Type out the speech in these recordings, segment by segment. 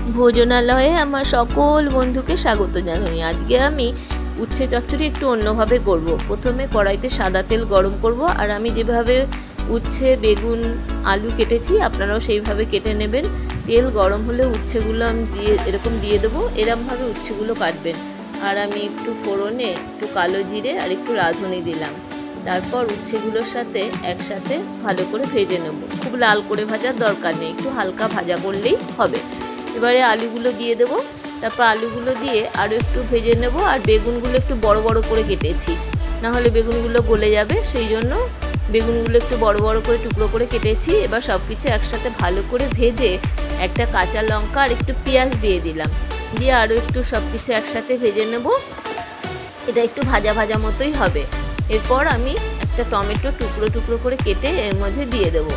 ভোজনালয়ে আমার সকল বন্ধুকে স্বাগত জানাই। আজকে আমি উচ্ছে চচ্চড়ি একটু অন্যভাবে করব। প্রথমে কড়াইতে সাদা তেল গরম করব, আর আমি যেভাবে উচ্ছে বেগুন আলু কেটেছি আপনারাও সেইভাবে কেটে নেবেন। তেল গরম হলে উচ্ছেগুলো আমি এরকম দিয়ে দেবো। এরকমভাবে উচ্ছেগুলো কাটবেন। আর আমি একটু ফোড়নে একটু কালো জিরে আর একটু রাঁধুনি দিলাম। তারপর উচ্ছেগুলোর সাথে একসাথে ভালো করে ভেজে নেব। খুব লাল করে ভাজার দরকার নেই, একটু হালকা ভাজা করলেই হবে। এবারে আলুগুলো দিয়ে দেবো। তারপর আলুগুলো দিয়ে আরও একটু ভেজে নেব। আর বেগুনগুলো একটু বড় বড় করে কেটেছি, নাহলে বেগুনগুলো গলে যাবে, সেই জন্য বেগুনগুলো একটু বড় বড় করে টুকরো করে কেটেছি। এবার সব কিছু একসাথে ভালো করে ভেজে একটা কাঁচা লঙ্কা আর একটু পেঁয়াজ দিয়ে দিলাম। দিয়ে আরও একটু সব কিছু একসাথে ভেজে নেব। এটা একটু ভাজা ভাজা মতোই হবে। এরপর আমি একটা টমেটো টুকরো টুকরো করে কেটে এর মধ্যে দিয়ে দেব।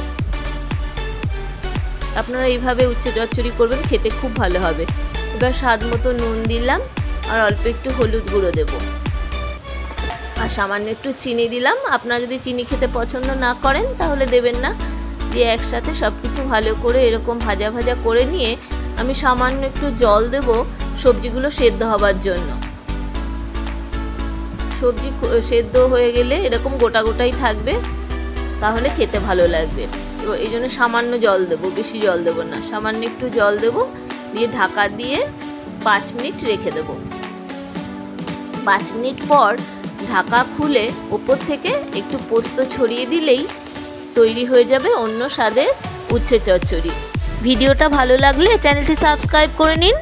আপনারা এইভাবে উচ্ছে চচ্চড়ি করবেন, খেতে খুব ভালো হবে। এবার স্বাদ মতো নুন দিলাম, আর অল্প একটু হলুদ গুঁড়ো দেব, আর সামান্য একটু চিনি দিলাম। আপনারা যদি চিনি খেতে পছন্দ না করেন তাহলে দেবেন না। দিয়ে একসাথে সব কিছু ভালো করে এরকম ভাজা ভাজা করে নিয়ে আমি সামান্য একটু জল দেব সবজিগুলো সেদ্ধ হবার জন্য। সবজি সেদ্ধ হয়ে গেলে এরকম গোটা গোটাই থাকবে, তাহলে খেতে ভালো লাগবে। তো এই জন্য সামান্য জল দেবো, বেশি জল দেবো না, সামান্য একটু জল দেবো। দিয়ে ঢাকা দিয়ে 5 মিনিট রেখে দেবো। 5 মিনিট পর ঢাকা খুলে ওপর থেকে একটু পোস্ত ছড়িয়ে দিলেই তৈরি হয়ে যাবে অন্য স্বাদের উচ্ছে চচ্চড়ি। ভিডিওটা ভালো লাগলে চ্যানেলটি সাবস্ক্রাইব করে নিন।